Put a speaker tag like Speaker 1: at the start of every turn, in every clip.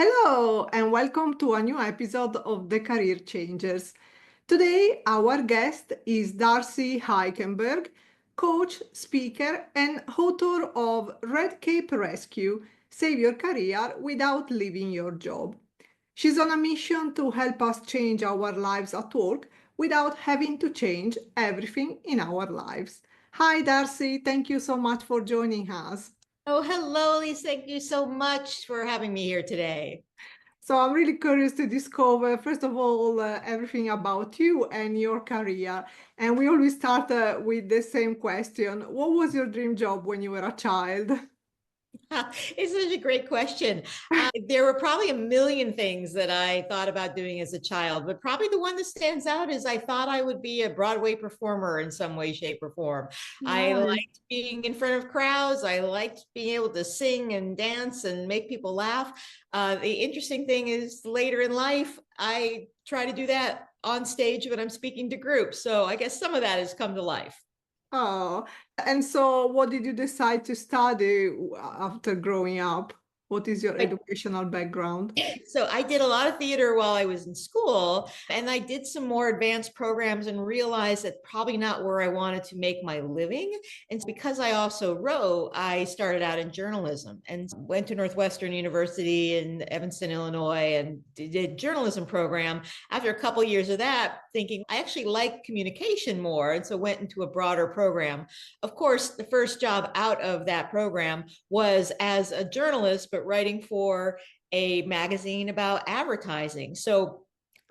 Speaker 1: Hello, and welcome to a new episode of The Career Changers. Today, our guest is Darcy Eikenberg, coach, speaker, and author of Red Cape Rescue: Save Your Career Without Leaving Your Job. She's on a mission to help us change our lives at work without having to change everything in our lives. Hi, Darcy. Thank you so much for joining us.
Speaker 2: Oh, hello, Lisa. Thank you so much for having me here today.
Speaker 1: So I'm really curious to discover, first of all, everything about you and your career. And we always start with the same question. What was your dream job when you were a child?
Speaker 2: It's such a great question. There were probably a million things that I thought about doing as a child, but probably the one that stands out is I thought I would be a Broadway performer in some way, shape, or form. I
Speaker 1: Nice.
Speaker 2: liked being in front of crowds. I liked being able to sing and dance and make people laugh. The interesting thing is later in life, I try to do that on stage when I'm speaking to groups. So I guess some of that has come to life.
Speaker 1: Oh, and so what did you decide to study after growing up? What is your educational background?
Speaker 2: So I did a lot of theater while I was in school, and I did some more advanced programs and realized that probably not where I wanted to make my living. And because I also wrote, I started out in journalism and went to Northwestern University in Evanston, Illinois, and did journalism program. After a couple of years of that, thinking I actually like communication more, and so went into a broader program. Of course, the first job out of that program was as a journalist, but writing for a magazine about advertising. So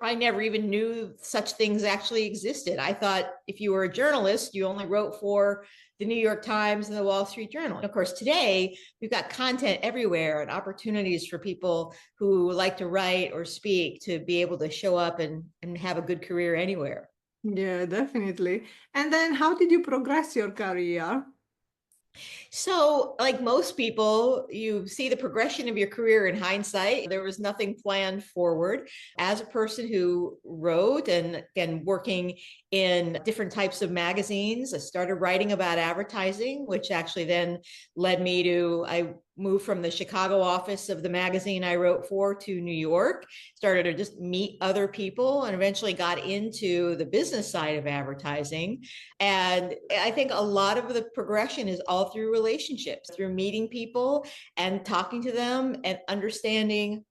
Speaker 2: I never even knew such things actually existed. I thought if you were a journalist, you only wrote for the New York Times and the Wall Street Journal. And of course, today we've got content everywhere and opportunities for people who like to write or speak to be able to show up and have a good career anywhere.
Speaker 1: Yeah, definitely. And then how did you progress your career?
Speaker 2: So, like most people, you see the progression of your career in hindsight. There was nothing planned forward. As a person who wrote and again working in different types of magazines, I started writing about advertising, which actually then led me to I moved from the Chicago office of the magazine I wrote for to New York, started to just meet other people, and eventually got into the business side of advertising. And I think a lot of the progression is all through relationships, through meeting people and talking to them and understanding,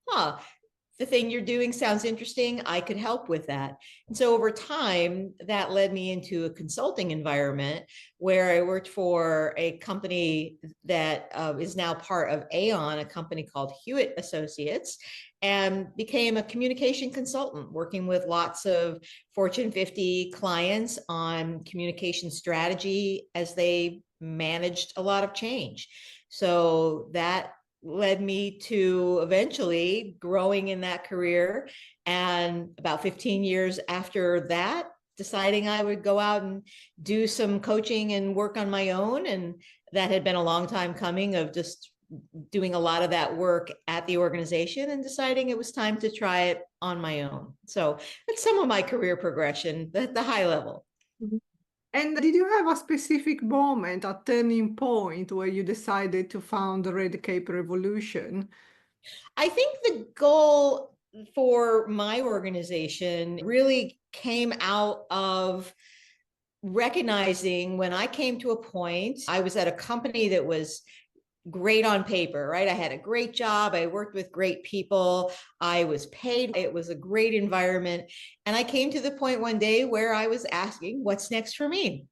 Speaker 2: the thing you're doing sounds interesting. I could help with that. And so over time, that led me into a consulting environment where I worked for a company that is now part of Aon, a company called Hewitt Associates, and became a communication consultant, working with lots of Fortune 50 clients on communication strategy as they managed a lot of change. So that led me to eventually growing in that career. And about 15 years after that, deciding I would go out and do some coaching and work on my own. And that had been a long time coming of just doing a lot of that work at the organization and deciding it was time to try it on my own. So that's some of my career progression at the high level.
Speaker 1: Mhm. And did you have a specific moment, a turning point where you decided to found the Red Cape Revolution?
Speaker 2: I think the goal for my organization really came out of recognizing when I came to a point, I was at a company that was great on paper, right? I had a great job. I worked with great people. I was paid. It was a great environment. And I came to the point one day where I was asking, what's next for me?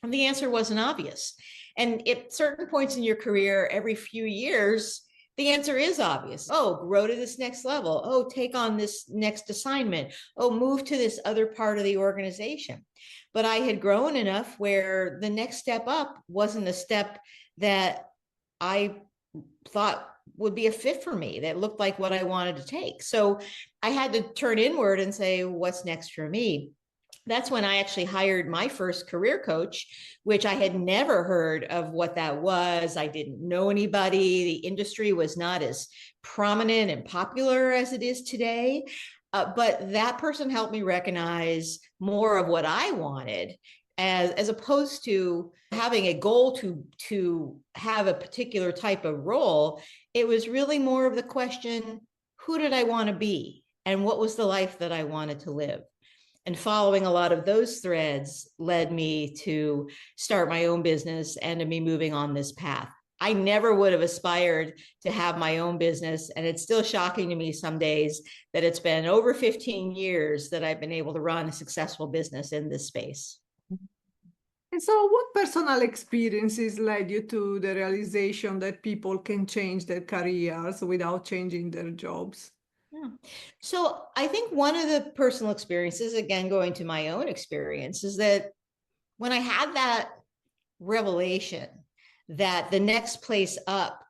Speaker 2: And the answer wasn't obvious. And at certain points in your career, every few years, the answer is obvious. Oh, grow to this next level. Oh, take on this next assignment. Oh, move to this other part of the organization. But I had grown enough where the next step up wasn't a step that I thought would be a fit for me, that looked like what I wanted to take. So I had to turn inward and say, what's next for me? That's when I actually hired my first career coach, which I had never heard of what that was. I didn't know anybody. The industry was not as prominent and popular as it is today. But that person helped me recognize more of what I wanted as opposed to having a goal to have a particular type of role. It was really more of the question, who did I want to be? And what was the life that I wanted to live? And following a lot of those threads led me to start my own business and to me moving on this path. I never would have aspired to have my own business. And it's still shocking to me some days that it's been over 15 years that I've been able to run a successful business in this space.
Speaker 1: And so what personal experiences led you to the realization that people can change their careers without changing their jobs?
Speaker 2: Yeah. So I think one of the personal experiences, again, going to my own experience, is that when I had that revelation that the next place up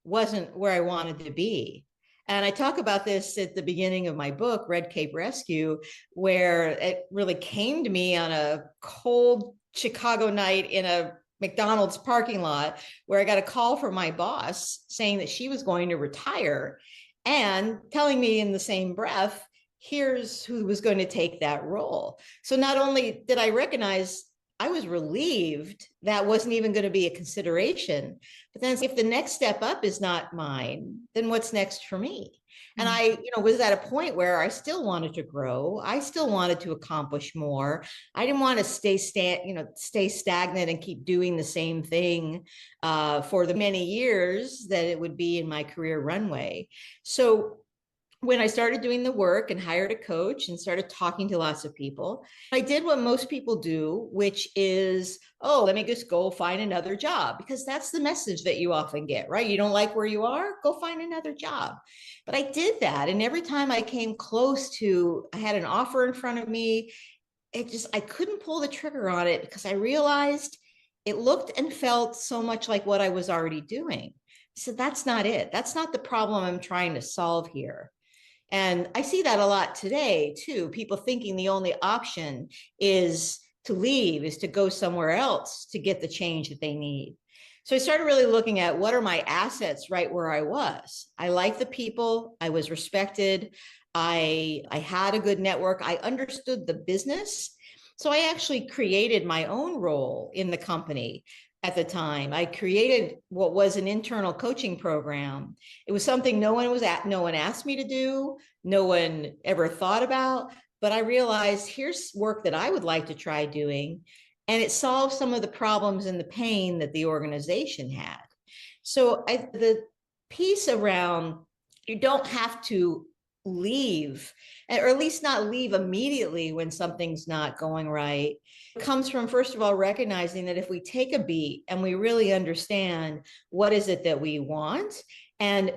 Speaker 2: wasn't where I wanted to be. And I talk about this at the beginning of my book, Red Cape Rescue, where it really came to me on a cold Chicago night in a McDonald's parking lot, where I got a call from my boss saying that she was going to retire and telling me in the same breath, here's who was going to take that role. So not only did I recognize, I was relieved that wasn't even going to be a consideration, but then if the next step up is not mine, then what's next for me? And I, was at a point where I still wanted to grow. I still wanted to accomplish more. I didn't want to stay stagnant and keep doing the same thing for the many years that it would be in my career runway. So when I started doing the work and hired a coach and started talking to lots of people, I did what most people do, which is, oh, let me just go find another job, because that's the message that you often get, right? You don't like where you are, go find another job. But I did that. And every time I came close to, I had an offer in front of me, I couldn't pull the trigger on it because I realized it looked and felt so much like what I was already doing. So that's not it. That's not the problem I'm trying to solve here. And I see that a lot today too. People thinking the only option is to leave, is to go somewhere else to get the change that they need. So I started really looking at what are my assets right where I was. I liked the people, I was respected, I had a good network, I understood the business. So I actually created my own role in the company. At the time, I created what was an internal coaching program. It was something no one asked me to do, no one ever thought about, but I realized here's work that I would like to try doing, and it solved some of the problems and the pain that the organization had. So the piece around, you don't have to leave, or at least not leave immediately when something's not going right, comes from, first of all, recognizing that if we take a beat and we really understand what is it that we want, and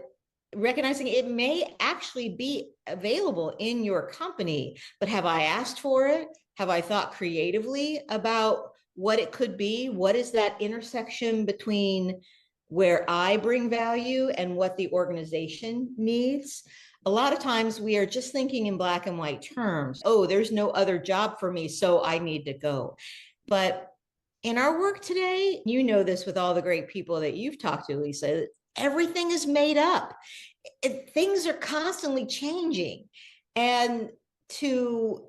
Speaker 2: recognizing it may actually be available in your company, but have I asked for it? Have I thought creatively about what it could be? What is that intersection between where I bring value and what the organization needs? A lot of times we are just thinking in black and white terms. Oh, there's no other job for me, so I need to go. But in our work today, you know this with all the great people that you've talked to, Lisa, everything is made up. Things are constantly changing. And to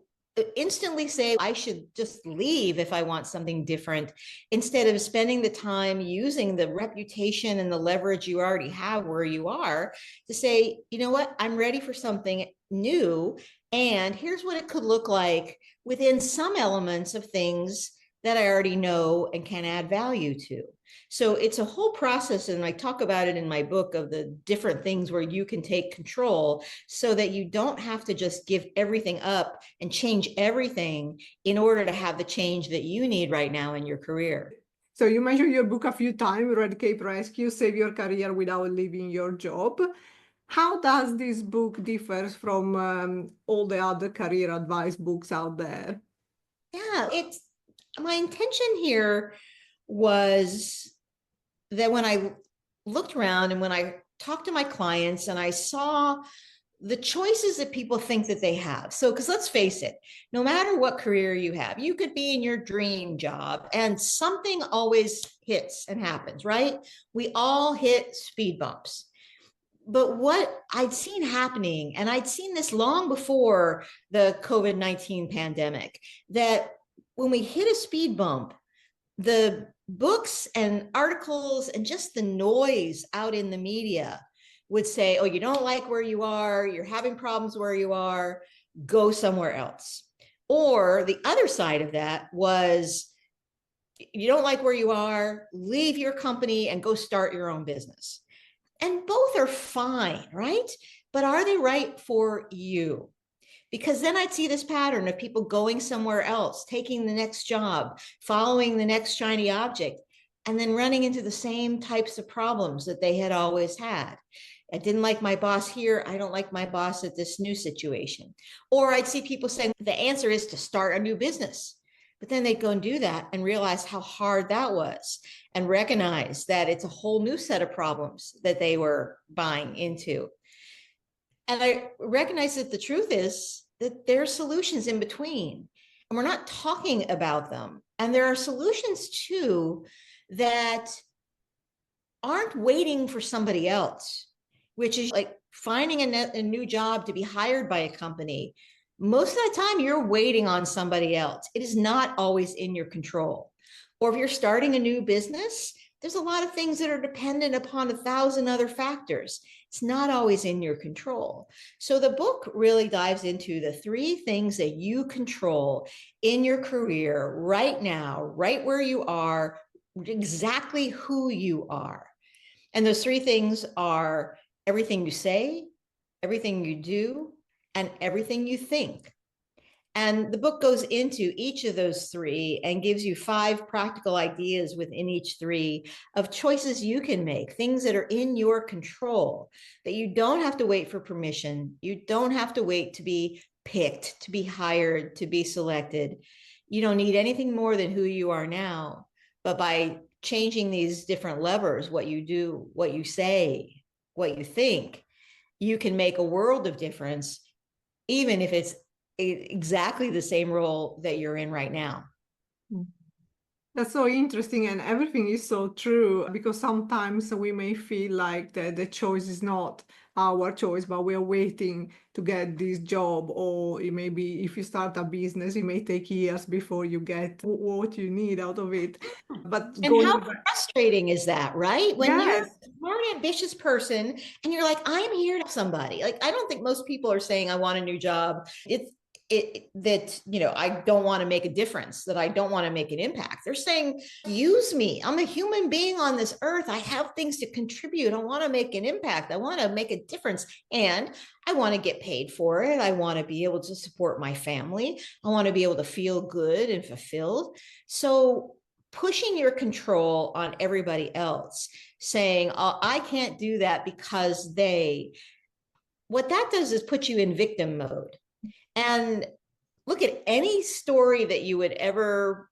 Speaker 2: instantly say, I should just leave if I want something different, instead of spending the time using the reputation and the leverage you already have where you are to say, you know what, I'm ready for something new. And here's what it could look like within some elements of things that I already know and can add value to. So it's a whole process, and I talk about it in my book, of the different things where you can take control so that you don't have to just give everything up and change everything in order to have the change that you need right now in your career.
Speaker 1: So you mentioned your book a few times, Red Cape Rescue, Save Your Career Without Leaving Your Job. How does this book differ from all the other career advice books out there?
Speaker 2: Yeah, my intention here was that when I looked around and when I talked to my clients and I saw the choices that people think that they have. So, because let's face it, no matter what career you have, you could be in your dream job and something always hits and happens, right? We all hit speed bumps. But what I'd seen happening, and I'd seen this long before the COVID-19 pandemic, that when we hit a speed bump, the books and articles and just the noise out in the media would say, oh, you don't like where you are, you're having problems where you are, go somewhere else. Or the other side of that was, you don't like where you are, leave your company and go start your own business. And both are fine, right? But are they right for you? Because then I'd see this pattern of people going somewhere else, taking the next job, following the next shiny object, and then running into the same types of problems that they had always had. I didn't like my boss here. I don't like my boss at this new situation. Or I'd see people saying the answer is to start a new business. But then they'd go and do that and realize how hard that was and recognize that it's a whole new set of problems that they were buying into. And I recognize that the truth is that there are solutions in between, and we're not talking about them. And there are solutions too that aren't waiting for somebody else, which is like finding a new job to be hired by a company. Most of the time, you're waiting on somebody else. It is not always in your control. Or if you're starting a new business, there's a lot of things that are dependent upon 1,000 other factors. It's not always in your control. So the book really dives into the 3 things that you control in your career right now, right where you are, exactly who you are. And those 3 things are everything you say, everything you do, and everything you think. And the book goes into each of those 3 and gives you 5 practical ideas within each 3 of choices you can make, things that are in your control, that you don't have to wait for permission. You don't have to wait to be picked, to be hired, to be selected. You don't need anything more than who you are now. But by changing these different levers, what you do, what you say, what you think, you can make a world of difference, even if it's exactly the same role that you're in right now.
Speaker 1: That's so interesting, and everything is so true, because sometimes we may feel like the choice is not our choice, but we are waiting to get this job, or it may be if you start a business, it may take years before you get what you need out of it. But
Speaker 2: And
Speaker 1: going
Speaker 2: how
Speaker 1: back,
Speaker 2: frustrating is that, right? When you're
Speaker 1: yes.
Speaker 2: an ambitious person and you're like, I'm here to help somebody. Like, I don't think most people are saying, I want a new job. It's that, I don't want to make a difference, that I don't want to make an impact. They're saying, use me. I'm a human being on this earth. I have things to contribute. I want to make an impact. I want to make a difference. And I want to get paid for it. I want to be able to support my family. I want to be able to feel good and fulfilled. So pushing your control on everybody else, saying, oh, I can't do that because what that does is put you in victim mode. And look at any story that you would ever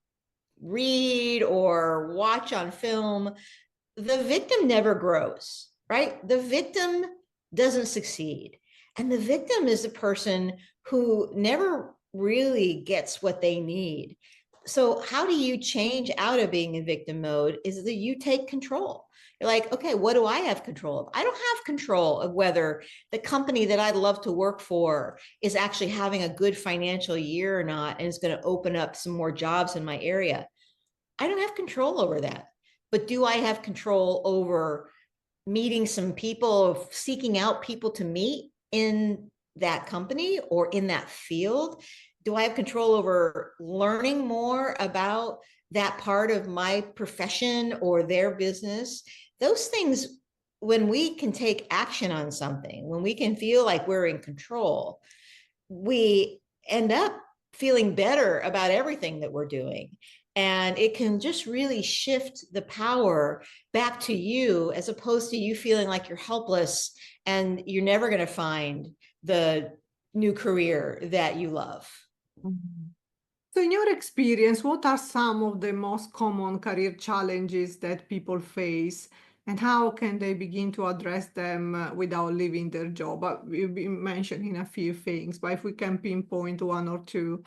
Speaker 2: read or watch on film, the victim never grows, right? The victim doesn't succeed. And the victim is the person who never really gets what they need. So how do you change out of being in victim mode is that you take control. You're like, okay, what do I have control of? I don't have control of whether the company that I'd love to work for is actually having a good financial year or not, and is going to open up some more jobs in my area. I don't have control over that. But do I have control over meeting some people, seeking out people to meet in that company or in that field? Do I have control over learning more about that part of my profession or their business? Those things, when we can take action on something, when we can feel like we're in control, we end up feeling better about everything that we're doing. And it can just really shift the power back to you, as opposed to you feeling like you're helpless and you're never going to find the new career that you love.
Speaker 1: So in your experience, what are some of the most common career challenges that people face, and how can they begin to address them without leaving their job? You've been mentioning a few things, but if we can pinpoint 1 or 2.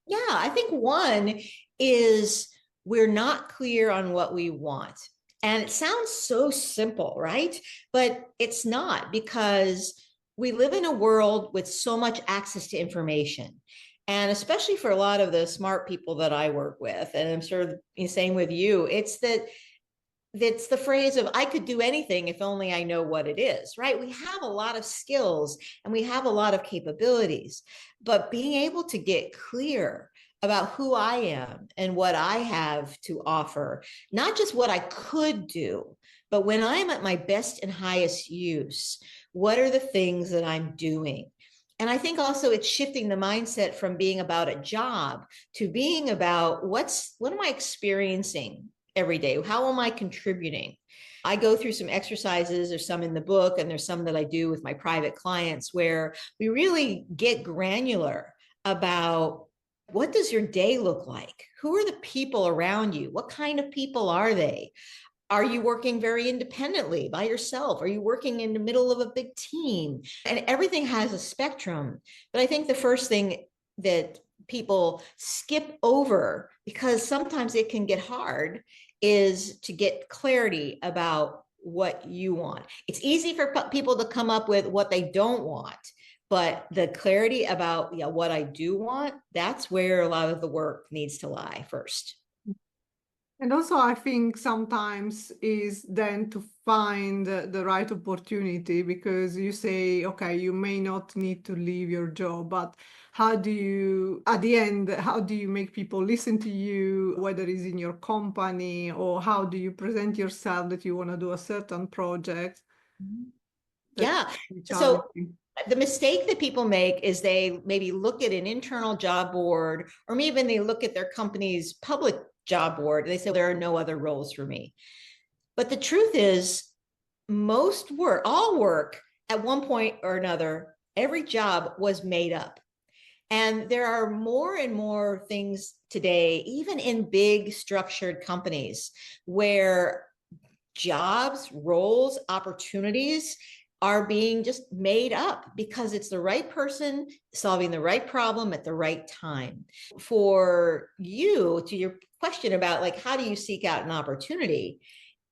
Speaker 2: Yeah, I think one is we're not clear on what we want. And it sounds so simple, right? But it's not, because we live in a world with so much access to information. And especially for a lot of the smart people that I work with, and I'm sure the same with you, it's that That's the phrase of I could do anything if only I know what it is, right? We have a lot of skills and we have a lot of capabilities, but being able to get clear about who I am and what I have to offer, not just what I could do, but when I'm at my best and highest use, what are the things that I'm doing? And I think also it's shifting the mindset from being about a job to being about what am I experiencing every day? How am I contributing? I go through some exercises, there's some in the book, and there's some that I do with my private clients where we really get granular about what does your day look like? Who are the people around you? What kind of people are they? Are you working very independently by yourself? Are you working in the middle of a big team? And everything has a spectrum. But I think the first thing that people skip over, because sometimes it can get hard, is to get clarity about what you want. It's easy for people to come up with what they don't want, but the clarity about what I do want, that's where a lot of the work needs to lie first.
Speaker 1: And also, I think sometimes is then to find the right opportunity, because you say, okay, you may not need to leave your job, but how do you, at the end, how do you make people listen to you, whether it's in your company, or how do you present yourself that you want to do a certain project?
Speaker 2: Yeah. So the mistake that people make is they maybe look at an internal job board, or maybe they look at their company's public job board. They say there are no other roles for me. But the truth is, most work, all work at one point or another, every job was made up. And there are more and more things today, even in big structured companies, where jobs, roles, opportunities are being just made up because it's the right person solving the right problem at the right time. For you, to your question about like, how do you seek out an opportunity?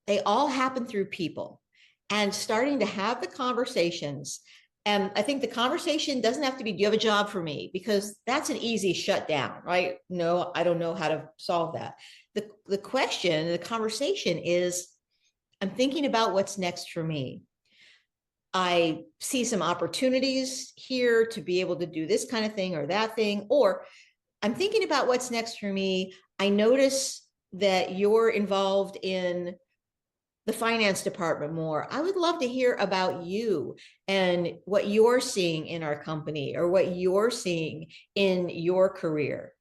Speaker 2: They all happen through people and starting to have the conversations. And I think the conversation doesn't have to be, do you have a job for me? Because that's an easy shutdown, right? No, I don't know how to solve that. The question, the conversation is, I'm thinking about what's next for me. I see some opportunities here to be able to do this kind of thing or that thing, or I'm thinking about what's next for me. I notice that you're involved in the finance department more. I would love to hear about you and what you're seeing in our company or what you're seeing in your career.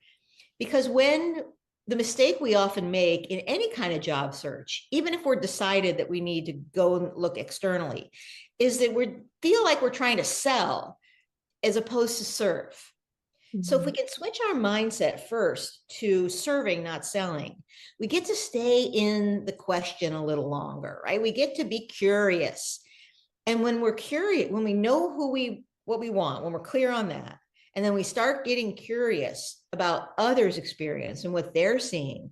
Speaker 2: Because when the mistake we often make in any kind of job search, even if we're decided that we need to go and look externally, is that we feel like we're trying to sell as opposed to serve. Mm-hmm. So if we can switch our mindset first to serving, not selling, we get to stay in the question a little longer, right? We get to be curious. And when we're curious, when we know what we want, when we're clear on that, and then we start getting curious about others' experience and what they're seeing,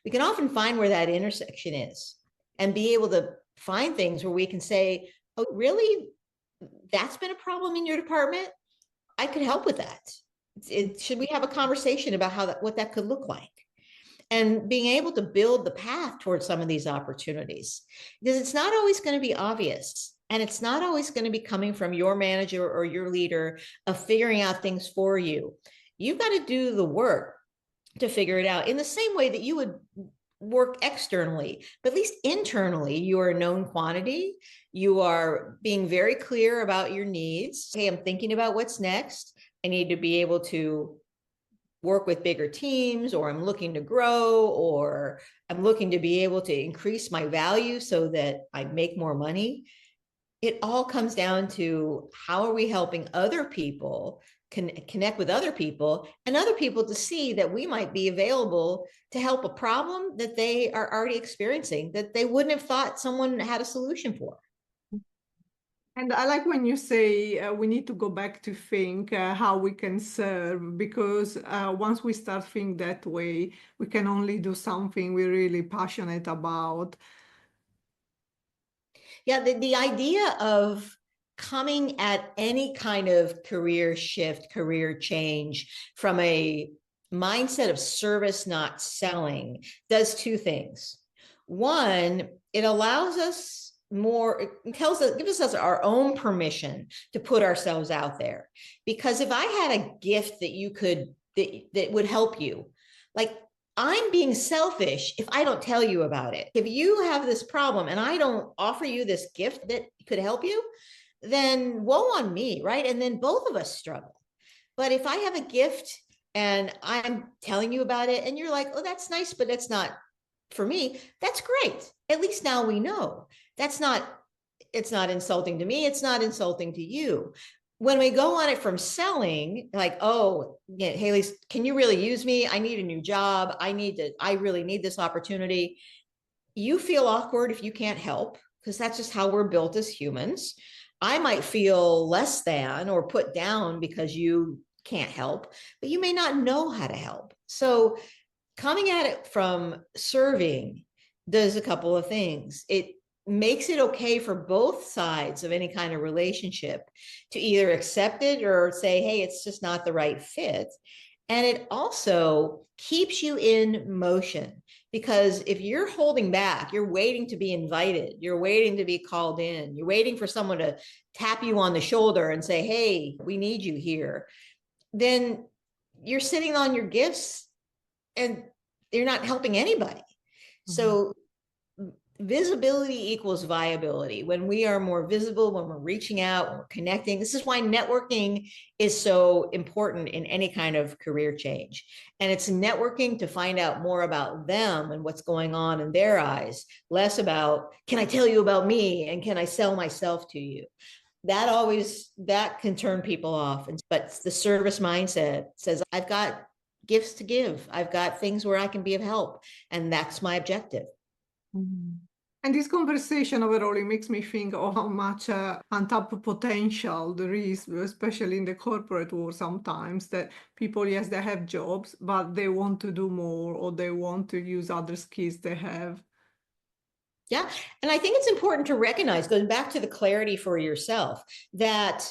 Speaker 2: we can often find where that intersection is and be able to find things where we can say, oh, really? That's been a problem in your department? I could help with that. Should we have a conversation about what that could look like? And being able to build the path towards some of these opportunities, because it's not always going to be obvious. And it's not always going to be coming from your manager or your leader of figuring out things for you. You've got to do the work to figure it out in the same way that you would work externally, but at least internally, you are a known quantity. You are being very clear about your needs. Hey, I'm thinking about what's next. I need to be able to work with bigger teams, or I'm looking to grow, or I'm looking to be able to increase my value so that I make more money. It all comes down to how are we helping other people connect with other people and other people to see that we might be available to help a problem that they are already experiencing that they wouldn't have thought someone had a solution for.
Speaker 1: And I like when you say we need to go back to think how we can serve, because once we start thinking that way, we can only do something we're really passionate about.
Speaker 2: Yeah, the idea of coming at any kind of career shift, career change from a mindset of service, not selling, does two things. One, it allows us more, it gives us our own permission to put ourselves out there. Because if I had a gift that would help you, like, I'm being selfish if I don't tell you about it. If you have this problem and I don't offer you this gift that could help you, then woe on me, right? And then both of us struggle. But if I have a gift and I'm telling you about it and you're like, oh, that's nice, but it's not for me, that's great. At least now we know. It's not insulting to me. It's not insulting to you. When we go on it from selling, like, oh, yeah, Haley, can you really use me? I need a new job. I really need this opportunity. You feel awkward if you can't help, because that's just how we're built as humans. I might feel less than or put down because you can't help, but you may not know how to help. So coming at it from serving does a couple of things. It makes it okay for both sides of any kind of relationship to either accept it or say, hey, it's just not the right fit. And it also keeps you in motion, because if you're holding back, you're waiting to be invited, you're waiting to be called in, you're waiting for someone to tap you on the shoulder and say, hey, we need you here, then you're sitting on your gifts and you're not helping anybody. Mm-hmm. So visibility equals viability. When we are more visible, when we're reaching out, when we're connecting, this is why networking is so important in any kind of career change. And it's networking to find out more about them and what's going on in their eyes, less about, can I tell you about me and can I sell myself to you? That can turn people off. But the service mindset says, I've got gifts to give. I've got things where I can be of help. And that's my objective.
Speaker 1: Mm-hmm. And this conversation overall, it makes me think of how much untapped potential there is, especially in the corporate world sometimes, that people, yes, they have jobs, but they want to do more, or they want to use other skills they have.
Speaker 2: Yeah. And I think it's important to recognize, going back to the clarity for yourself, that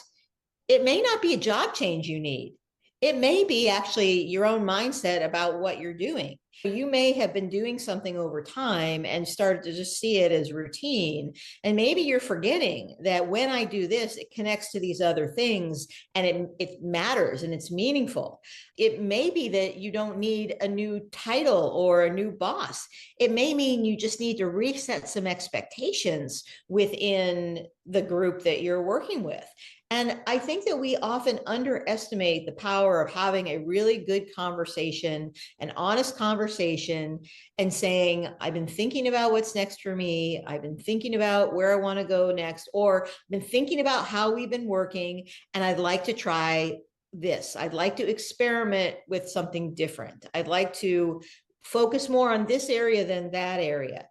Speaker 2: it may not be a job change you need. It may be actually your own mindset about what you're doing. You may have been doing something over time and started to just see it as routine. And maybe you're forgetting that when I do this, it connects to these other things and it matters and it's meaningful. It may be that you don't need a new title or a new boss. It may mean you just need to reset some expectations within the group that you're working with. And I think that we often underestimate the power of having a really good conversation, an honest conversation, and saying, I've been thinking about what's next for me. I've been thinking about where I want to go next, or I've been thinking about how we've been working, and I'd like to try this. I'd like to experiment with something different. I'd like to focus more on this area than that area.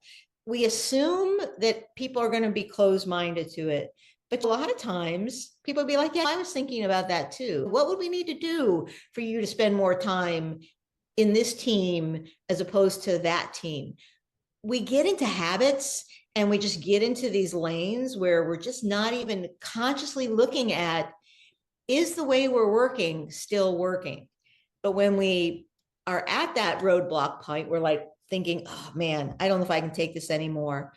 Speaker 2: We assume that people are going to be closed-minded to it. But a lot of times people would be like, yeah, I was thinking about that too. What would we need to do for you to spend more time in this team as opposed to that team? We get into habits and we just get into these lanes where we're just not even consciously looking at, is the way we're working still working? But when we are at that roadblock point, we're like thinking, oh man, I don't know if I can take this anymore.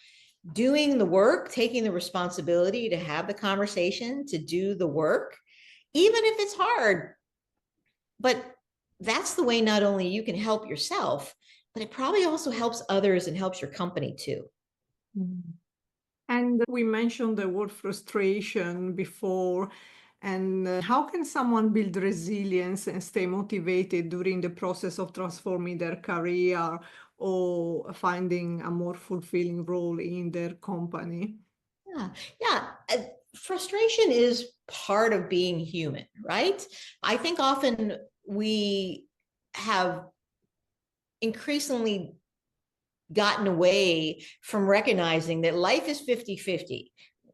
Speaker 2: Doing the work, taking the responsibility to have the conversation, to do the work, even if it's hard. But that's the way not only you can help yourself, but it probably also helps others and helps your company too.
Speaker 1: And we mentioned the word frustration before. And how can someone build resilience and stay motivated during the process of transforming their career or finding a more fulfilling role in their company?
Speaker 2: Yeah. Frustration is part of being human, right? I think often we have increasingly gotten away from recognizing that life is 50-50.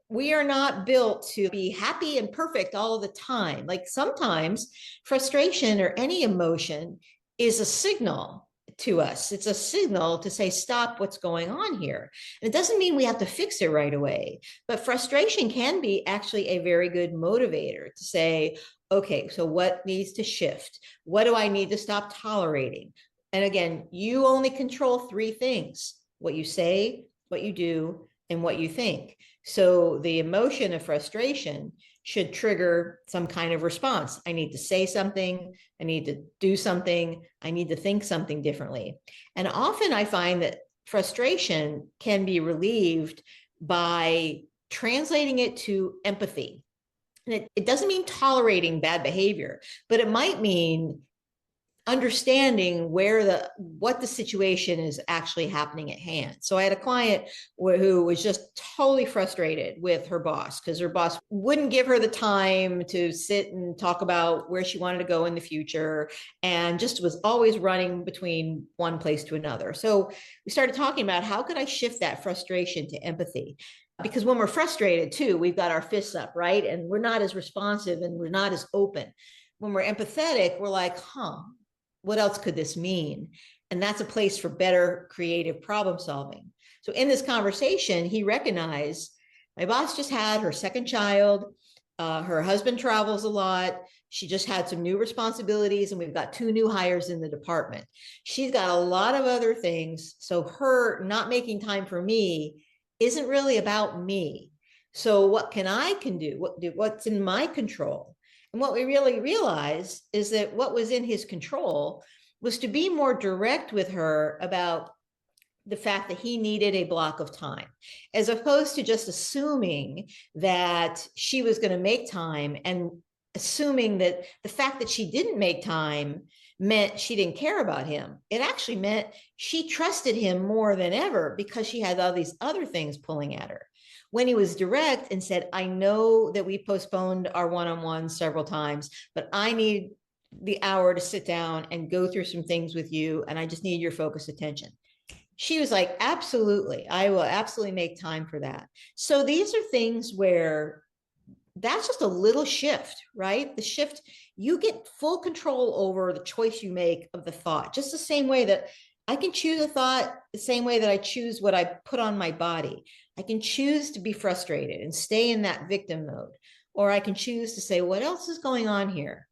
Speaker 2: We are not built to be happy and perfect all the time. Like sometimes frustration or any emotion is a signal to us. It's a signal to say, stop, what's going on here? And it doesn't mean we have to fix it right away, but frustration can be actually a very good motivator to say, okay, so what needs to shift? What do I need to stop tolerating? And again, you only control 3 things: what you say, what you do, and what you think. So the emotion of frustration should trigger some kind of response. I need to say something, I need to do something, I need to think something differently. And often I find that frustration can be relieved by translating it to empathy. And it doesn't mean tolerating bad behavior, but it might mean understanding what the situation is actually happening at hand. So I had a client who was just totally frustrated with her boss because her boss wouldn't give her the time to sit and talk about where she wanted to go in the future, and just was always running between one place to another. So we started talking about how could I shift that frustration to empathy? Because when we're frustrated too, we've got our fists up, right? And we're not as responsive and we're not as open. When we're empathetic, we're like, what else could this mean? And that's a place for better creative problem solving. So in this conversation, he recognized my boss just had her second child. Her husband travels a lot. She just had some new responsibilities, and we've got 2 new hires in the department. She's got a lot of other things. So her not making time for me isn't really about me. So what can do? What's in my control? And what we really realized is that what was in his control was to be more direct with her about the fact that he needed a block of time, as opposed to just assuming that she was going to make time and assuming that the fact that she didn't make time meant she didn't care about him. It actually meant she trusted him more than ever because she had all these other things pulling at her. When he was direct and said, I know that we postponed our one-on-one several times, but I need the hour to sit down and go through some things with you, and I just need your focused attention. She was like, absolutely, I will absolutely make time for that. So these are things where that's just a little shift, right? The shift, you get full control over the choice you make of the thought, just the same way that I can choose a thought, the same way that I choose what I put on my body. I can choose to be frustrated and stay in that victim mode, or I can choose to say, what else is going on here?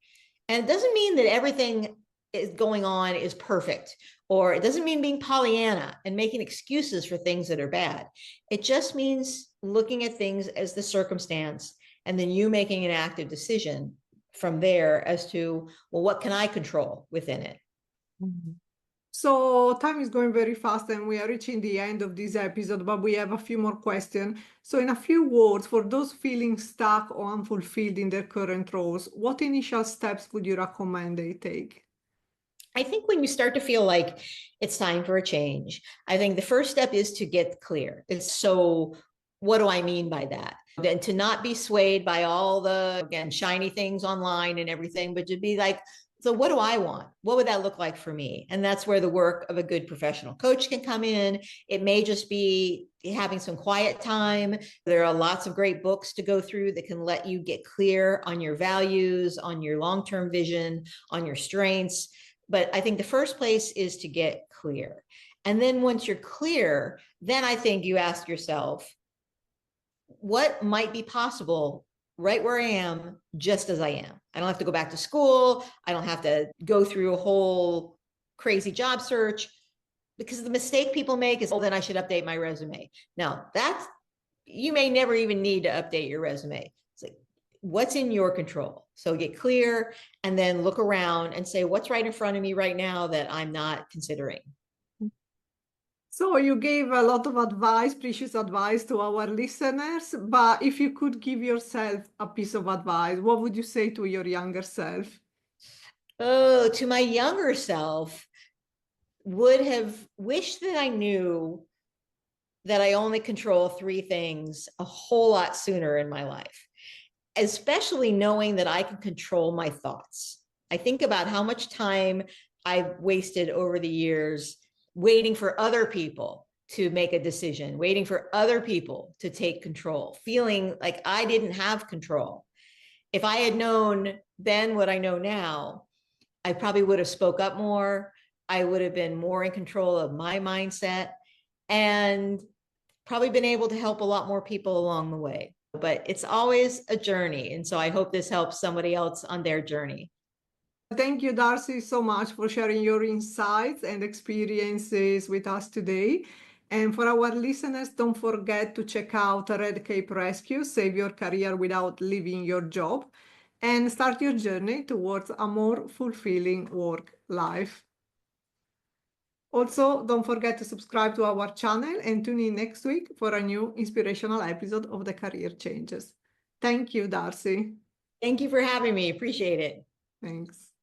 Speaker 2: And it doesn't mean that everything is going on is perfect, or it doesn't mean being Pollyanna and making excuses for things that are bad. It just means looking at things as the circumstance, and then you making an active decision from there as to, well, what can I control within it?
Speaker 1: Mm-hmm. So time is going very fast and we are reaching the end of this episode, but we have a few more questions. So in a few words, for those feeling stuck or unfulfilled in their current roles, what initial steps would you recommend they take?
Speaker 2: I think when you start to feel like it's time for a change, I think the first step is to get clear. So what do I mean by that? And to not be swayed by all the, again, shiny things online and everything, but to be like, so what do I want? What would that look like for me? And that's where the work of a good professional coach can come in. It may just be having some quiet time. There are lots of great books to go through that can let you get clear on your values, on your long-term vision, on your strengths. But I think the first place is to get clear. And then once you're clear, then I think you ask yourself, what might be possible right where I am, just as I am? I don't have to go back to school. I don't have to go through a whole crazy job search, because the mistake people make is, oh, then I should update my resume. Now, you may never even need to update your resume. It's like, what's in your control? So get clear and then look around and say, what's right in front of me right now that I'm not considering?
Speaker 1: So you gave a lot of advice, precious advice to our listeners, but if you could give yourself a piece of advice, what would you say to your younger self?
Speaker 2: Oh, to my younger self, would have wished that I knew that I only control 3 things a whole lot sooner in my life, especially knowing that I can control my thoughts. I think about how much time I've wasted over the years waiting for other people to make a decision, waiting for other people to take control, feeling like I didn't have control. If I had known then what I know now, I probably would have spoke up more. I would have been more in control of my mindset and probably been able to help a lot more people along the way. But it's always a journey. And so I hope this helps somebody else on their journey.
Speaker 1: Thank you, Darcy, so much for sharing your insights and experiences with us today. And for our listeners, don't forget to check out Red Cape Rescue, Save Your Career Without Leaving Your Job, and start your journey towards a more fulfilling work life. Also, don't forget to subscribe to our channel and tune in next week for a new inspirational episode of the Career Changes. Thank you, Darcy.
Speaker 2: Thank you for having me. Appreciate it.
Speaker 1: Thanks.